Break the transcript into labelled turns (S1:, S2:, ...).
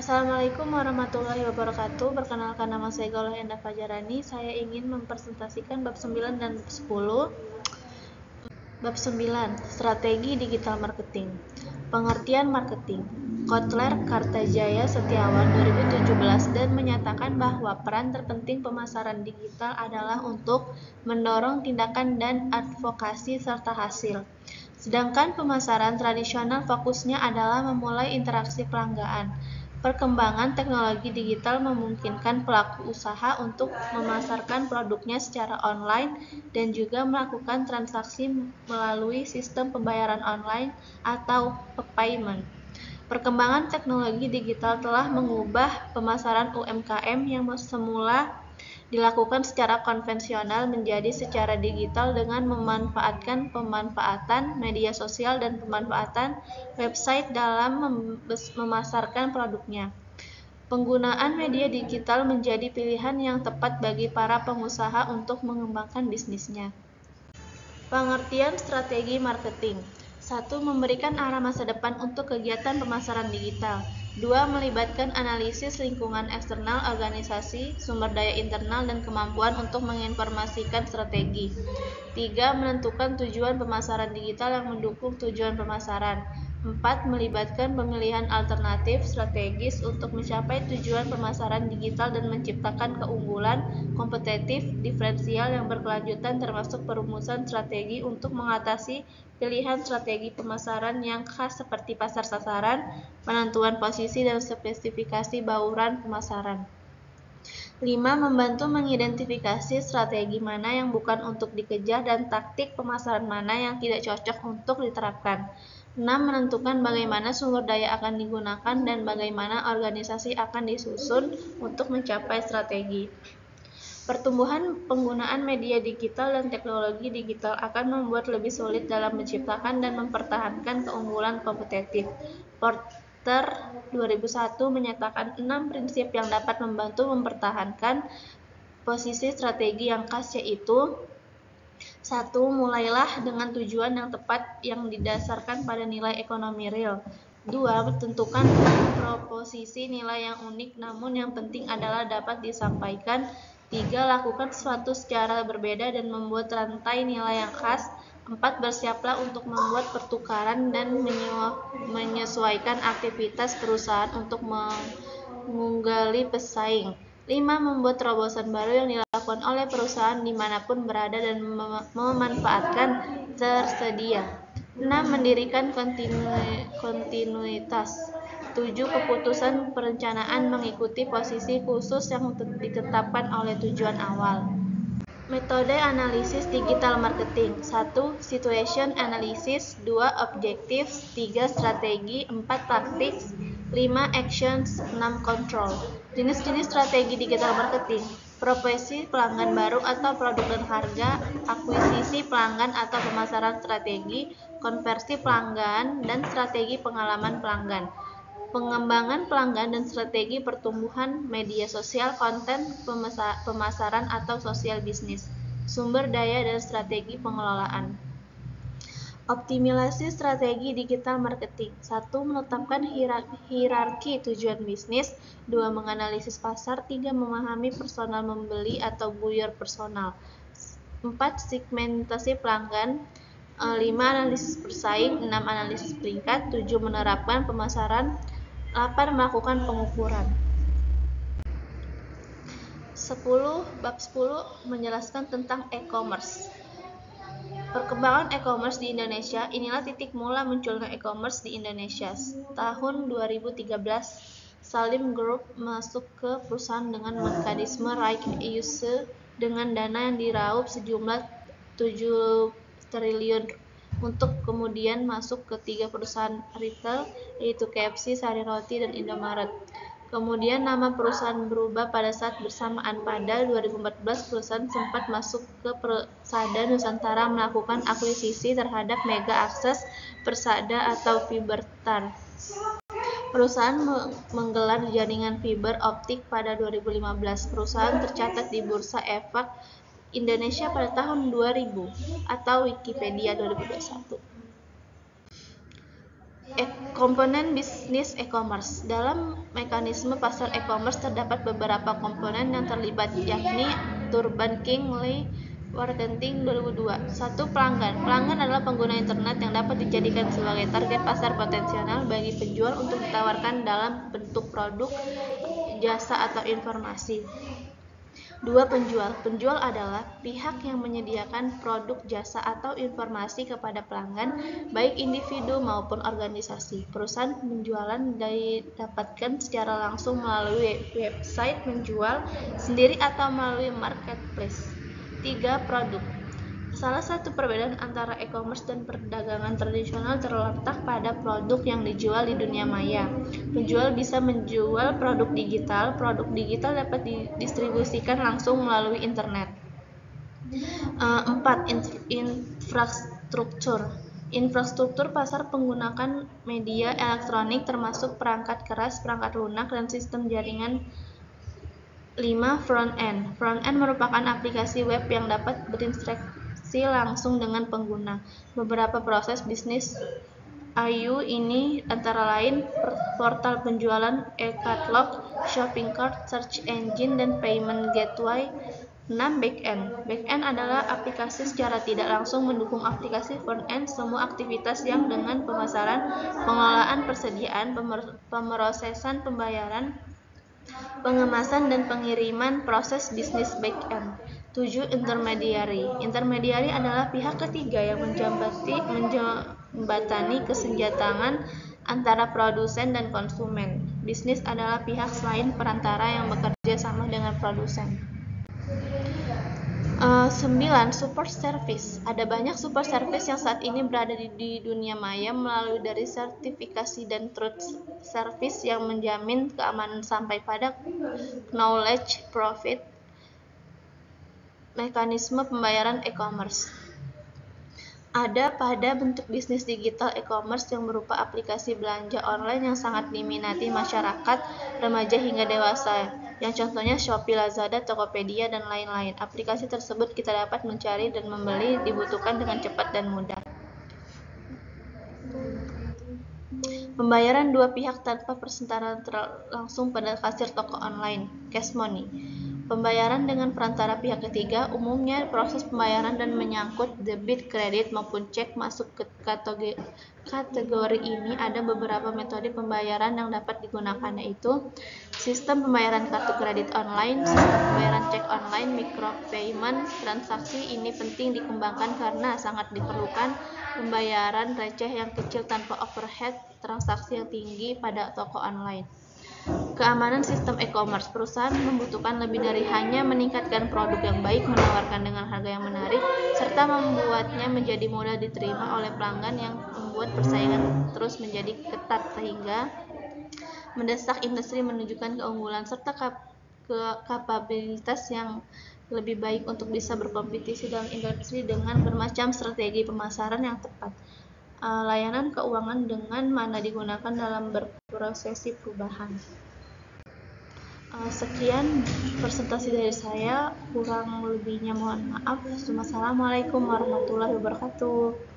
S1: Assalamualaikum warahmatullahi wabarakatuh. Perkenalkan, nama saya Gaulah Endah Fajarani. Saya ingin mempresentasikan bab 9 dan bab 10. Bab 9, Strategi Digital Marketing. Pengertian marketing. Kotler Kartajaya Setiawan 2017 dan menyatakan bahwa peran terpenting pemasaran digital adalah untuk mendorong tindakan dan advokasi serta hasil. Sedangkan pemasaran tradisional fokusnya adalah memulai interaksi pelanggan. Perkembangan teknologi digital memungkinkan pelaku usaha untuk memasarkan produknya secara online dan juga melakukan transaksi melalui sistem pembayaran online atau payment. Perkembangan teknologi digital telah mengubah pemasaran UMKM yang semula dilakukan secara konvensional menjadi secara digital dengan memanfaatkan pemanfaatan media sosial dan pemanfaatan website dalam memasarkan produknya. Penggunaan media digital menjadi pilihan yang tepat bagi para pengusaha untuk mengembangkan bisnisnya. Pengertian strategi marketing. 1. Memberikan arah masa depan untuk kegiatan pemasaran digital. 2. Melibatkan analisis lingkungan eksternal organisasi, sumber daya internal, dan kemampuan untuk menginformasikan strategi. 3. Menentukan tujuan pemasaran digital yang mendukung tujuan pemasaran. 4. Melibatkan pemilihan alternatif strategis untuk mencapai tujuan pemasaran digital dan menciptakan keunggulan kompetitif diferensial yang berkelanjutan termasuk perumusan strategi untuk mengatasi pilihan strategi pemasaran yang khas seperti pasar sasaran, penentuan posisi dan spesifikasi bauran pemasaran. 5. Membantu mengidentifikasi strategi mana yang bukan untuk dikejar dan taktik pemasaran mana yang tidak cocok untuk diterapkan. 6. Menentukan bagaimana sumber daya akan digunakan dan bagaimana organisasi akan disusun untuk mencapai strategi. Pertumbuhan penggunaan media digital dan teknologi digital akan membuat lebih sulit dalam menciptakan dan mempertahankan keunggulan kompetitif. Porter 2001 menyatakan 6 prinsip yang dapat membantu mempertahankan posisi strategi yang khas, yaitu 1. Mulailah dengan tujuan yang tepat yang didasarkan pada nilai ekonomi real. 2. Tentukan proposisi nilai yang unik namun yang penting adalah dapat disampaikan. 3. Lakukan sesuatu secara berbeda dan membuat rantai nilai yang khas. 4. Bersiaplah untuk membuat pertukaran dan menyesuaikan aktivitas perusahaan untuk menggali pesaing. 5. Membuat terobosan baru yang dilakukan oleh perusahaan dimanapun berada dan memanfaatkan tersedia. 6. Mendirikan kontinuitas. 7. Keputusan perencanaan mengikuti posisi khusus yang ditetapkan oleh tujuan awal. Metode analisis digital marketing. 1. Situation analysis. 2. Objectives. 3. Strategi. 4. Tactics. 5. Actions. 6. Control. Jenis-jenis strategi digital marketing. Profesi pelanggan baru atau produk dan harga, akuisisi pelanggan atau pemasaran strategi, konversi pelanggan, dan strategi pengalaman pelanggan. Pengembangan pelanggan dan strategi pertumbuhan media sosial, konten, pemasaran atau sosial bisnis, sumber daya dan strategi pengelolaan. Optimalisasi strategi digital marketing. 1. Menetapkan hierarki tujuan bisnis. 2. Menganalisis pasar. 3. Memahami personal membeli atau buyer personal. 4. Segmentasi pelanggan. 5. Analisis bersaing. 6. Analisis peringkat. 7. Menerapkan pemasaran. 8. Melakukan pengukuran. Bab 10 menjelaskan tentang e-commerce. Perkembangan e-commerce di Indonesia. Inilah titik mula munculnya e-commerce di Indonesia. Tahun 2013, Salim Group masuk ke perusahaan dengan mekanisme right issue dengan dana yang diraup sejumlah 7 triliun untuk kemudian masuk ke 3 perusahaan retail, yaitu KFC, Sari Roti, dan Indomaret. Kemudian nama perusahaan berubah pada saat bersamaan. Pada 2014, perusahaan sempat masuk ke Persada Nusantara melakukan akuisisi terhadap Mega Access Persada atau Fibertar. Perusahaan menggelar jaringan fiber optik pada 2015. Perusahaan tercatat di Bursa Efek Indonesia pada tahun 2000 atau Wikipedia 2021. Komponen bisnis e-commerce. Dalam mekanisme pasar e-commerce terdapat beberapa komponen yang terlibat, yakni Turban King Lee Marketing 2002. 1. Pelanggan. Pelanggan adalah pengguna internet yang dapat dijadikan sebagai target pasar potensial bagi penjual untuk ditawarkan dalam bentuk produk, jasa, atau informasi. 2. Penjual. Penjual adalah pihak yang menyediakan produk, jasa, atau informasi kepada pelanggan, baik individu maupun organisasi. Perusahaan penjualan didapatkan secara langsung melalui website penjual sendiri atau melalui marketplace. 3. Produk. Salah satu perbedaan antara e-commerce dan perdagangan tradisional terletak pada produk yang dijual di dunia maya. Penjual bisa menjual produk digital. Produk digital dapat didistribusikan langsung melalui internet. 4. Infrastruktur. Infrastruktur pasar menggunakan media elektronik termasuk perangkat keras, perangkat lunak, dan sistem jaringan. 5. Front-end. Front-end merupakan aplikasi web yang dapat berinteraksi langsung dengan pengguna. Beberapa proses bisnis IU ini antara lain portal penjualan, e-katalog, shopping cart, search engine, dan payment gateway. 6. Back-end. Back-end adalah aplikasi secara tidak langsung mendukung aplikasi front-end. Semua aktivitas yang dengan pemasaran, pengelolaan persediaan, pemrosesan pembayaran, pengemasan, dan pengiriman proses bisnis back-end. 7. Intermediary. Intermediary adalah pihak ketiga yang menjembatani kesenjangan antara produsen dan konsumen. Bisnis adalah pihak selain perantara yang bekerja sama dengan produsen. 9. Support service. Ada banyak support service yang saat ini berada di dunia maya melalui dari sertifikasi dan trust service yang menjamin keamanan sampai pada knowledge profit mekanisme pembayaran e-commerce. Ada pada bentuk bisnis digital e-commerce yang berupa aplikasi belanja online yang sangat diminati masyarakat remaja hingga dewasa, yang contohnya Shopee, Lazada, Tokopedia, dan lain-lain. Aplikasi tersebut kita dapat mencari dan membeli dibutuhkan dengan cepat dan mudah. Pembayaran dua pihak tanpa perseteruan langsung pada kasir toko online, cash money. Pembayaran dengan perantara pihak ketiga, umumnya proses pembayaran dan menyangkut debit, kredit, maupun cek masuk ke kategori ini. Ada beberapa metode pembayaran yang dapat digunakan, yaitu sistem pembayaran kartu kredit online, sistem pembayaran cek online, micropayment. Transaksi ini penting dikembangkan karena sangat diperlukan pembayaran receh yang kecil tanpa overhead transaksi yang tinggi pada toko online. Keamanan sistem e-commerce. Perusahaan membutuhkan lebih dari hanya meningkatkan produk yang baik, menawarkan dengan harga yang menarik, serta membuatnya menjadi mudah diterima oleh pelanggan, yang membuat persaingan terus menjadi ketat sehingga mendesak industri menunjukkan keunggulan serta kapabilitas yang lebih baik untuk bisa berkompetisi dalam industri dengan bermacam strategi pemasaran yang tepat. Layanan keuangan dengan mana digunakan dalam berprosesi perubahan. Sekian presentasi dari saya, kurang lebihnya mohon maaf. Wassalamualaikum warahmatullahi wabarakatuh.